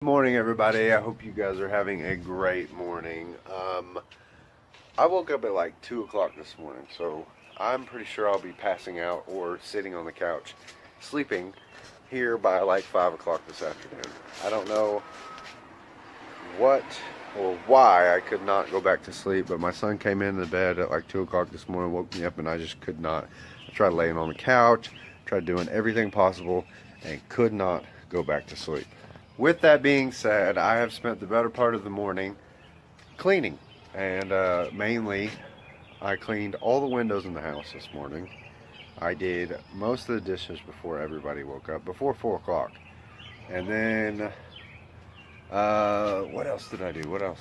Good morning, everybody. I hope you guys are having a great morning. I woke up at like 2 o'clock this morning, so I'm pretty sure I'll be passing out or sitting on the couch sleeping here by like 5 o'clock this afternoon. I don't know what or why I could not go back to sleep, but my son came in the bed at like 2 o'clock this morning, woke me up, and I just could not. I tried laying on the couch, tried doing everything possible, and could not go back to sleep. With that being said, I have spent the better part of the morning cleaning, and mainly I cleaned all the windows in the house this morning. I did most of the dishes before everybody woke up, before 4 o'clock. And then, what else did I do?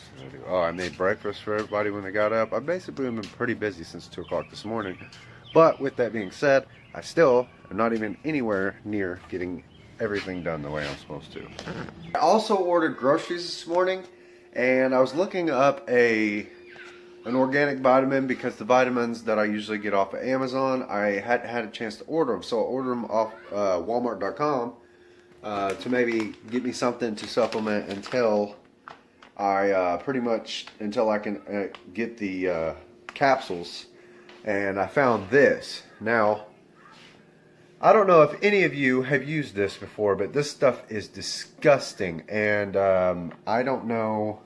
Oh, I made breakfast for everybody when they got up. I've basically been pretty busy since 2 o'clock this morning. But with that being said, I still am not even anywhere near getting everything done the way I'm supposed to. I also ordered groceries this morning, and I was looking up an organic vitamin because the vitamins that I usually get off of Amazon, I hadn't had a chance to order them, so I ordered them off Walmart.com to maybe get me something to supplement until until I can get the capsules. And I found this. Now, I don't know if any of you have used this before, but this stuff is disgusting, and I don't know.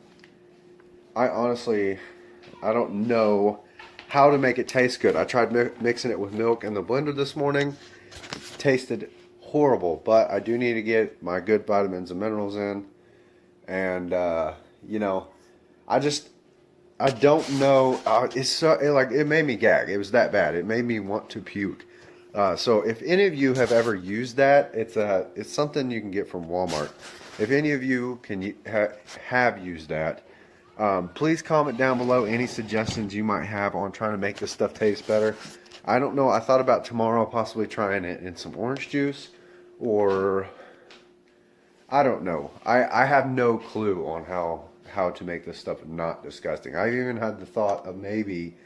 I don't know how to make it taste good. I tried mixing it with milk in the blender this morning. It tasted horrible, but I do need to get my good vitamins and minerals in, and you know, I don't know. It made me gag. It was that bad. It made me want to puke. So if any of you have ever used that, it's something you can get from Walmart. If any of you have used that, please comment down below any suggestions you might have on trying to make this stuff taste better. I don't know. I thought about tomorrow possibly trying it in some orange juice, or I don't know. I have no clue on how to make this stuff not disgusting. I even had the thought of maybe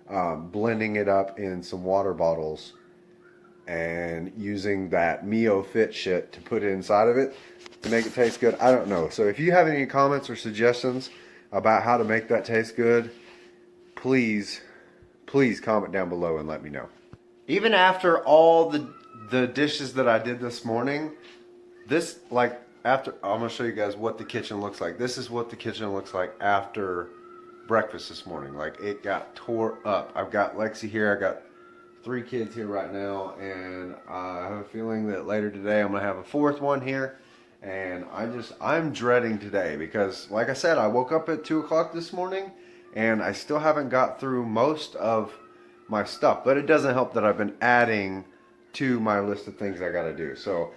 blending it up in some water bottles and using that Mio Fit shit to put it inside of it to make it taste good. I don't know. So if you have any comments or suggestions about how to make that taste good, please comment down below and let me know. Even after all the dishes that I did this morning, I'm gonna show you guys what the kitchen looks like. This is what the kitchen looks like after breakfast this morning. Like, it got tore up. I've got Lexi here. I got 3 kids here right now, and I have a feeling that later today I'm gonna have a 4th one here, and I'm dreading today because, like I said, I woke up at 2 o'clock this morning and I still haven't got through most of my stuff, but it doesn't help that I've been adding to my list of things I gotta do. So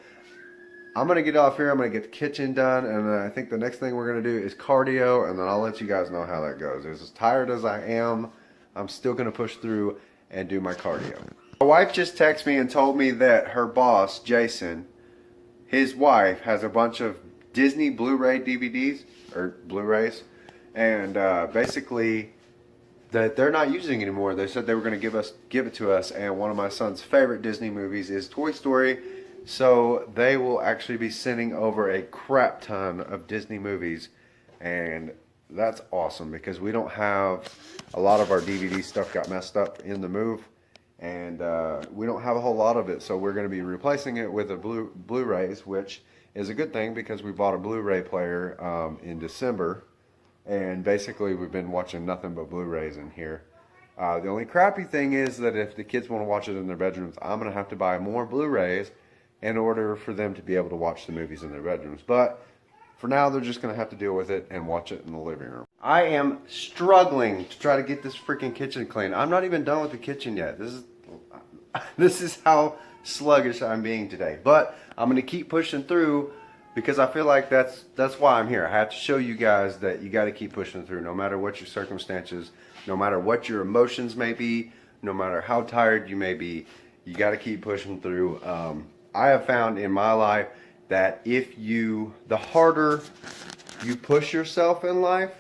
I'm gonna get off here. I'm gonna get the kitchen done, and I think the next thing we're gonna do is cardio, and then I'll let you guys know how that goes. As tired as I am, I'm still gonna push through and do my cardio. My wife just texted me and told me that her boss, Jason, his wife has a bunch of Disney Blu-ray DVDs or Blu-rays, and basically that they're not using anymore. They said they were going to give it to us, and one of my son's favorite Disney movies is Toy Story, so they will actually be sending over a crap ton of Disney movies, and that's awesome because we don't have a lot of our DVD stuff got messed up in the move, and we don't have a whole lot of it, so we're going to be replacing it with a Blu-rays, which is a good thing because we bought a Blu-ray player in December, and basically we've been watching nothing but Blu-rays in here. The only crappy thing is that if the kids want to watch it in their bedrooms, I'm going to have to buy more Blu-rays in order for them to be able to watch the movies in their bedrooms. But for now, they're just going to have to deal with it and watch it in the living room. I am struggling to try to get this freaking kitchen clean. I'm not even done with the kitchen yet. This is how sluggish I'm being today. But I'm going to keep pushing through because I feel like that's why I'm here. I have to show you guys that you got to keep pushing through no matter what your circumstances, no matter what your emotions may be, no matter how tired you may be, you got to keep pushing through. I have found in my life that the harder you push yourself in life,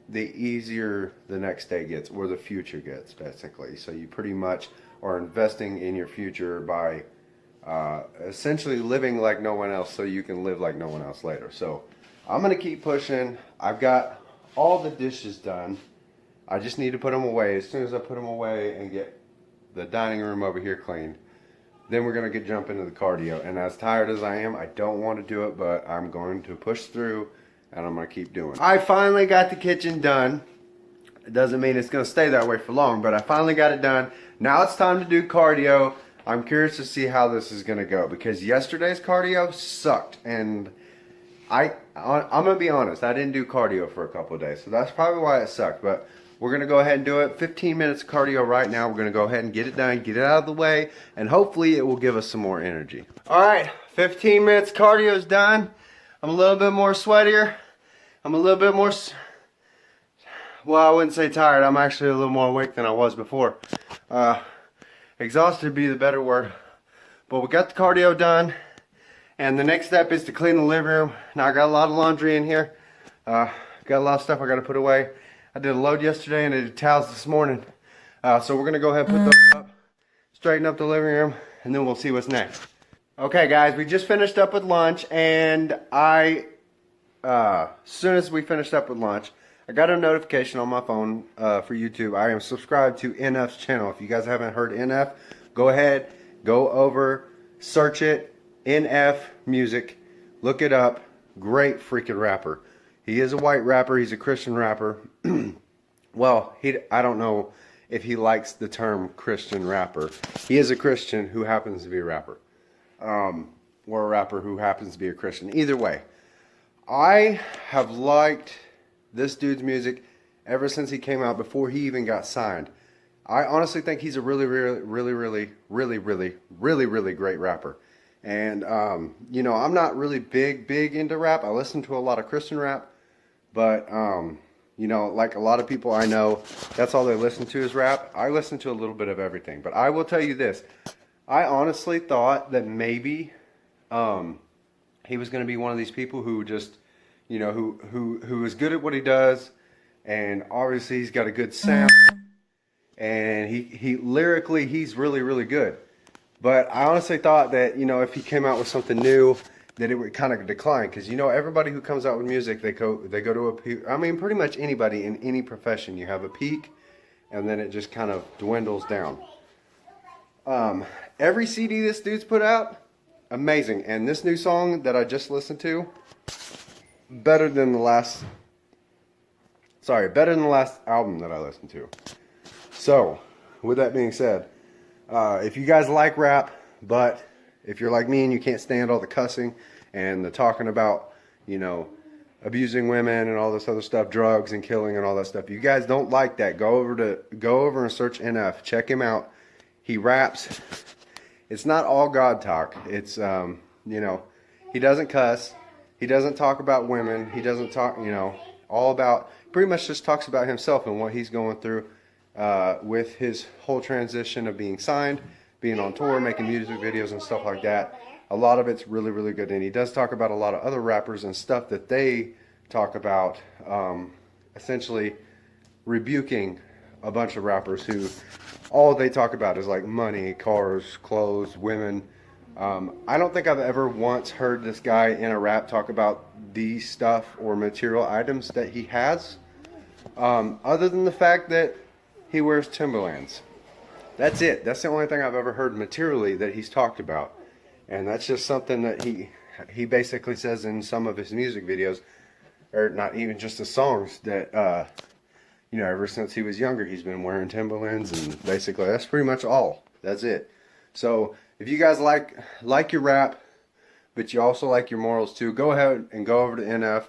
the easier the next day gets, or the future gets, basically. So you pretty much are investing in your future by essentially living like no one else so you can live like no one else later. So I'm going to keep pushing. I've got all the dishes done. I just need to put them away. As soon as I put them away and get the dining room over here cleaned, then we're going to jump into the cardio. And as tired as I am, I don't want to do it, but I'm going to push through and I'm going to keep doing it. I finally got the kitchen done. It doesn't mean it's going to stay that way for long, but I finally got it done. Now it's time to do cardio. I'm curious to see how this is going to go because yesterday's cardio sucked. And I'm going to be honest, I didn't do cardio for a couple of days. So that's probably why it sucked. But we're going to go ahead and do it. 15 minutes of cardio right now. We're going to go ahead and get it done, get it out of the way, and hopefully it will give us some more energy. All right, 15 minutes cardio is done. I'm a little bit more sweatier. I'm a little bit more, well, I wouldn't say tired. I'm actually a little more awake than I was before. Exhausted would be the better word. But we got the cardio done. And the next step is to clean the living room. Now I got a lot of laundry in here. Got a lot of stuff I got to put away. I did a load yesterday and I did towels this morning. So we're going to go ahead and put those up. Straighten up the living room. And then we'll see what's next. Okay guys, we just finished up with lunch. And as soon as we finished up with lunch, I got a notification on my phone for YouTube. I am subscribed to NF's channel. If you guys haven't heard NF, go ahead, go over, search it, NF Music, look it up. Great freaking rapper. He is a white rapper. He's a Christian rapper. Well, I don't know if he likes the term Christian rapper. He is a Christian who happens to be a rapper. Or a rapper who happens to be a Christian. Either way, I have liked this dude's music ever since he came out, before he even got signed. I honestly think he's a really great rapper. And you know, I'm not really big into rap. I listen to a lot of Christian rap, but you know, like a lot of people I know, that's all they listen to is rap. I listen to a little bit of everything. But I will tell you this, I honestly thought that maybe he was going to be one of these people who just, you know, who is good at what he does, and obviously he's got a good sound, and he lyrically he's really good. But I honestly thought that, you know, if he came out with something new, that it would kind of decline, because you know everybody who comes out with music, they go to a peak. I mean, pretty much anybody in any profession, you have a peak, and then it just kind of dwindles down. Every CD this dude's put out, amazing, and this new song that I just listened to, better than the last album that I listened to. So, with that being said, if you guys like rap, but if you're like me and you can't stand all the cussing and the talking about, you know, abusing women and all this other stuff, drugs and killing and all that stuff, you guys don't like that, go over and search NF, check him out. He raps. It's not all God talk. It's you know, he doesn't cuss. He doesn't talk about women. He doesn't talk, you know, all about, pretty much just talks about himself and what he's going through with his whole transition of being signed, being on tour, making music videos and stuff like that. A lot of it's really good. And he does talk about a lot of other rappers and stuff that they talk about, essentially rebuking a bunch of rappers who all they talk about is like money, cars, clothes, women. I don't think I've ever once heard this guy in a rap talk about these stuff or material items that he has, other than the fact that he wears Timberlands. That's it. That's the only thing I've ever heard materially that he's talked about. And that's just something that he basically says in some of his music videos, or not even just the songs, that you know, ever since he was younger, he's been wearing Timberlands, and basically that's pretty much all. That's it. So if you guys like your rap, but you also like your morals too, go ahead and go over to NF.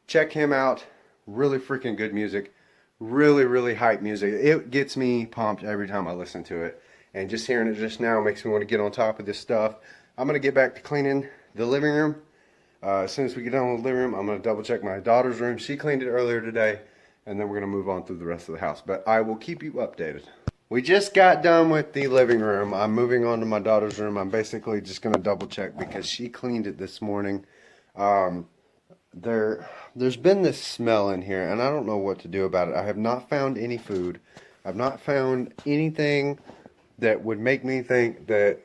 Check him out. Really freaking good music. Really hype music. It gets me pumped every time I listen to it. And just hearing it just now makes me want to get on top of this stuff. I'm going to get back to cleaning the living room. As soon as we get done with the living room, I'm going to double check my daughter's room. She cleaned it earlier today. And then we're going to move on through the rest of the house. But I will keep you updated. We just got done with the living room. I'm moving on to my daughter's room. I'm basically just going to double check because she cleaned it this morning. There's been this smell in here, and I don't know what to do about it. I have not found any food. I've not found anything that would make me think that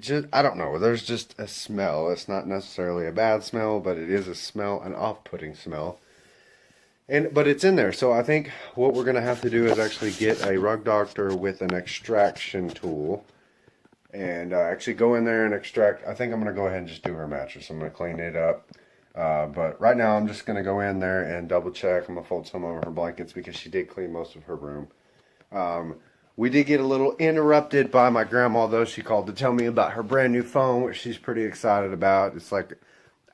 just, I don't know. There's just a smell. It's not necessarily a bad smell, but it is a smell, an off-putting smell. But it's in there. So I think what we're gonna have to do is actually get a rug doctor with an extraction tool, and actually go in there and extract. I think I'm gonna go ahead and just do her mattress. I'm gonna clean it up. But right now I'm just gonna go in there and double check. I'm gonna fold some over her blankets because she did clean most of her room. We did get a little interrupted by my grandma, though. She called to tell me about her brand new phone, which she's pretty excited about. It's like,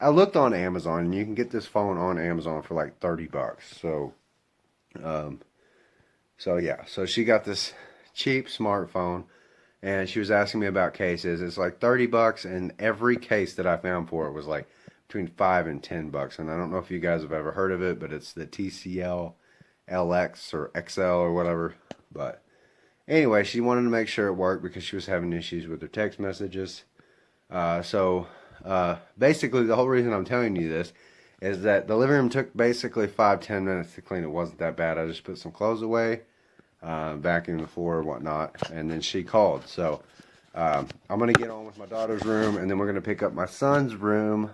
I looked on Amazon, and you can get this phone on Amazon for like 30 bucks. So yeah, so she got this cheap smartphone, and she was asking me about cases. It's like 30 bucks, and every case that I found for it was like between 5 and 10 bucks. And I don't know if you guys have ever heard of it, but it's the TCL LX or XL or whatever. But anyway, she wanted to make sure it worked because she was having issues with her text messages. Basically, the whole reason I'm telling you this is that the living room took basically 5-10 minutes to clean. It wasn't that bad. I just put some clothes away, vacuumed the floor and whatnot, and then she called. So I'm going to get on with my daughter's room, and then we're going to pick up my son's room,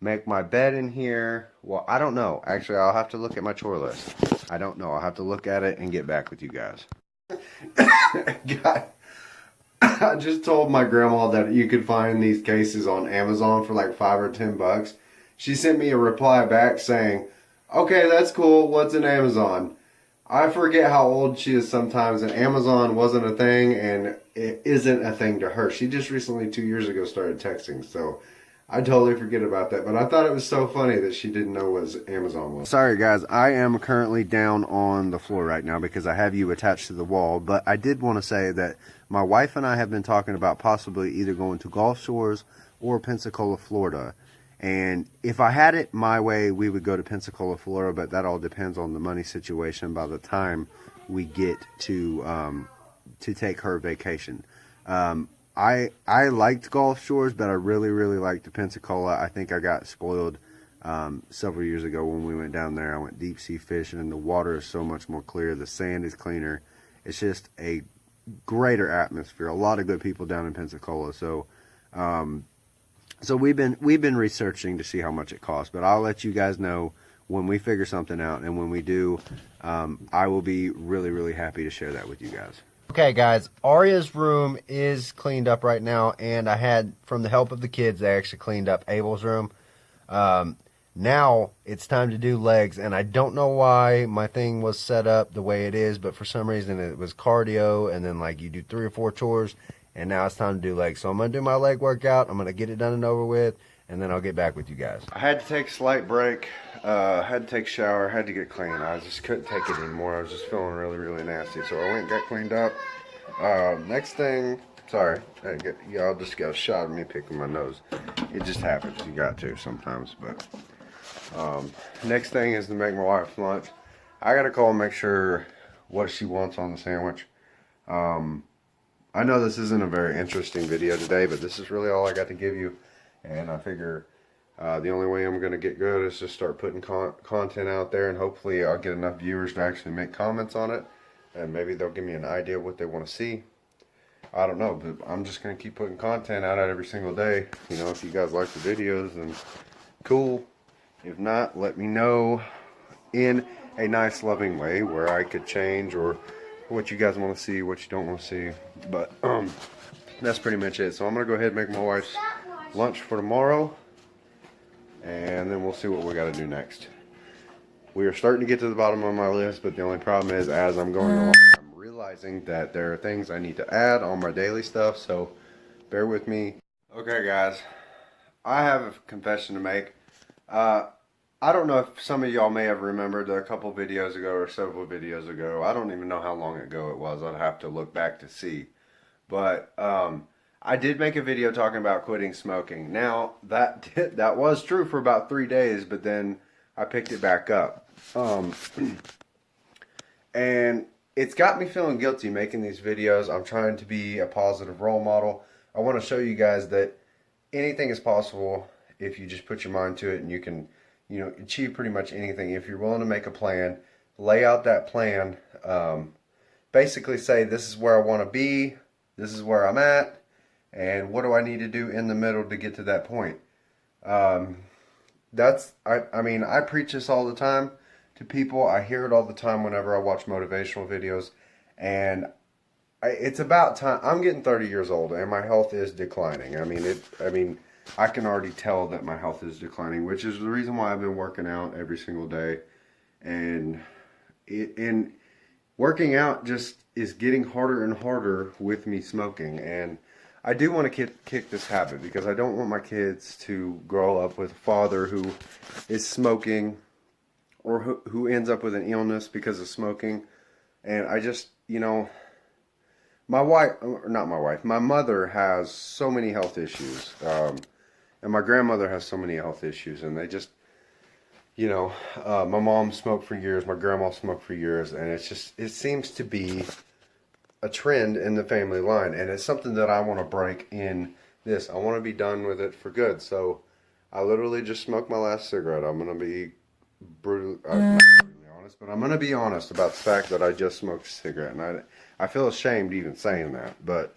make my bed in here. Well, I don't know. Actually, I'll have to look at my chore list. I don't know. I'll have to look at it and get back with you guys. God, I just told my grandma that you could find these cases on Amazon for like 5 or 10 bucks. She sent me a reply back saying, okay, that's cool. What's an Amazon? I forget how old she is sometimes, and Amazon wasn't a thing, and it isn't a thing to her. She just recently, 2 years ago, started texting, so I totally forget about that. But I thought it was so funny that she didn't know what Amazon was. Sorry, guys. I am currently down on the floor right now because I have you attached to the wall. But I did want to say that my wife and I have been talking about possibly either going to Gulf Shores or Pensacola, Florida. And if I had it my way, we would go to Pensacola, Florida. But that all depends on the money situation by the time we get to take her vacation. I liked Gulf Shores, but I really, really liked the Pensacola. I think I got spoiled several years ago when we went down there. I went deep sea fishing, and the water is so much more clear. The sand is cleaner. It's just a greater atmosphere. A lot of good people down in Pensacola. So we've been researching to see how much it costs. But I'll let you guys know when we figure something out, and when we do, I will be really, really happy to share that with you guys. Okay, guys, Aria's room is cleaned up right now, and I had, from the help of the kids, they actually cleaned up Abel's room. Now it's time to do legs, and I don't know why my thing was set up the way it is, but for some reason it was cardio, and then like you do 3 or 4 chores, and now it's time to do legs. So I'm going to do my leg workout. I'm going to get it done and over with, and then I'll get back with you guys. I had to take a slight break. Had to take a shower, had to get clean. I just couldn't take it anymore. I was just feeling really, really nasty. So I went and got cleaned up. Next thing, sorry, y'all just got a shot of me picking my nose. It just happens. You got to sometimes. But next thing is to make my wife lunch. I got to call and make sure what she wants on the sandwich. I know this isn't a very interesting video today, but this is really all I got to give you. And I figure the only way I'm going to get good is to start putting content out there, and hopefully I'll get enough viewers to actually make comments on it, and maybe they'll give me an idea of what they want to see. I don't know, but I'm just going to keep putting content out every single day. You know, if you guys like the videos, then cool. If not, let me know in a nice, loving way where I could change, or what you guys want to see, what you don't want to see. But that's pretty much it. So I'm going to go ahead and make my wife's lunch for tomorrow, and then we'll see what we got to do next. We are starting to get to the bottom of my list, but the only problem is, as I'm going along, I'm realizing that there are things I need to add on my daily stuff, so bear with me. Okay, guys, I have a confession to make. I don't know if some of y'all may have remembered a couple videos ago or several videos ago. I don't even know how long ago it was. I'd have to look back to see. But I did make a video talking about quitting smoking. Now, that was true for about 3 days, but then I picked it back up. And it's got me feeling guilty making these videos. I'm trying to be a positive role model. I want to show you guys that anything is possible if you just put your mind to it, and you can, you know, achieve pretty much anything. If you're willing to make a plan, lay out that plan, basically say, this is where I want to be, this is where I'm at, And what do I need to do in the middle to get to that point? Um, I mean, I preach this all the time to people. I hear it all the time whenever I watch motivational videos. And it's about time. I'm getting 30 years old and my health is declining. I can already tell that my health is declining, which is the reason why I've been working out every single day. And working out just is getting harder and harder with me smoking. And I do want to kick this habit because I don't want my kids to grow up with a father who is smoking or who ends up with an illness because of smoking. And I just, my wife, or not my wife, my mother has so many health issues. And my grandmother has so many health issues. And they just, my mom smoked for years, my grandma smoked for years. And it seems to be a trend in the family line, and it's something that I want to break in this. I want to be done with it for good. So I literally just smoked my last cigarette. I'm going to be not brutally honest, but I'm going to be honest about the fact that I just smoked a cigarette, and I feel ashamed even saying that. But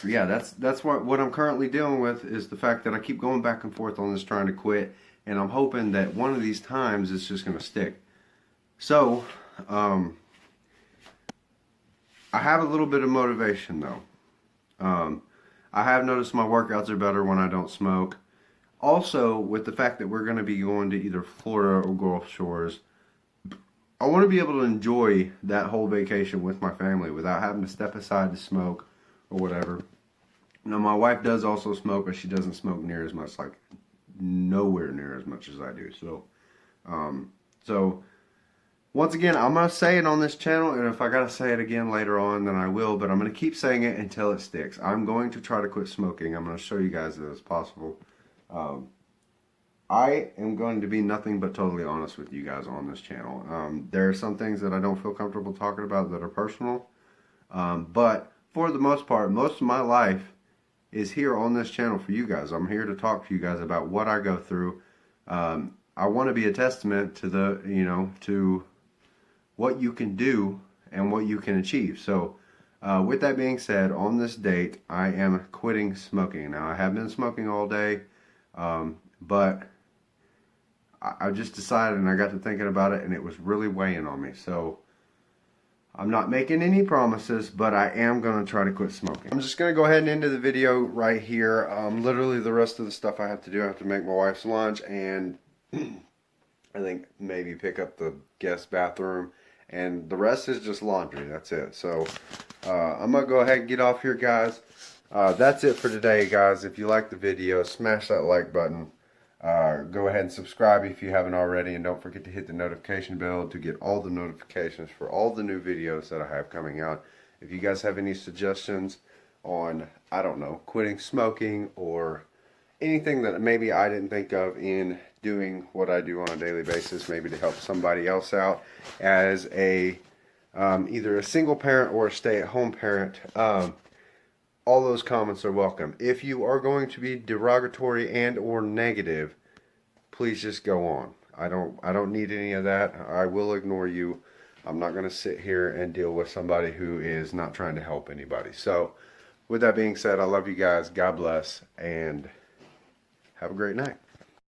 yeah, that's what I'm currently dealing with is the fact that I keep going back and forth on this trying to quit, and I'm hoping that one of these times it's just going to stick. So I have a little bit of motivation though. I have noticed my workouts are better when I don't smoke. Also, with the fact that we're going to be going to either Florida or Gulf Shores, I want to be able to enjoy that whole vacation with my family without having to step aside to smoke or whatever. Now, my wife does also smoke, but she doesn't smoke near as much, like nowhere near as much as I do. So once again, I'm going to say it on this channel, and if I got to say it again later on, then I will, but I'm going to keep saying it until it sticks. I'm going to try to quit smoking. I'm going to show you guys that it's possible. I am going to be nothing but totally honest with you guys on this channel. There are some things that I don't feel comfortable talking about that are personal, but for the most part, most of my life is here on this channel for you guys. I'm here to talk to you guys about what I go through. I want to be a testament to to what you can do and what you can achieve. So with that being said, on this date, I am quitting smoking. Now, I have been smoking all day, but I just decided, and I got to thinking about it, and it was really weighing on me. So I'm not making any promises, but I am going to try to quit smoking. I'm just going to go ahead and end the video right here. Literally the rest of the stuff I have to do, I have to make my wife's lunch, and I think maybe pick up the guest bathroom. And the rest is just laundry. That's it. So I'm going to go ahead and get off here, guys. That's it for today, guys. If you like the video, smash that like button. Go ahead and subscribe if you haven't already. And don't forget to hit the notification bell to get all the notifications for all the new videos that I have coming out. If you guys have any suggestions on, I don't know, quitting smoking or anything that maybe I didn't think of in doing what I do on a daily basis, maybe to help somebody else out as a either a single parent or a stay-at-home parent, all those comments are welcome. If you are going to be derogatory and or negative, please just go on. I don't need any of that. I will ignore you. I'm not going to sit here and deal with somebody who is not trying to help anybody. So with that being said, I love you guys. God bless, and have a great night.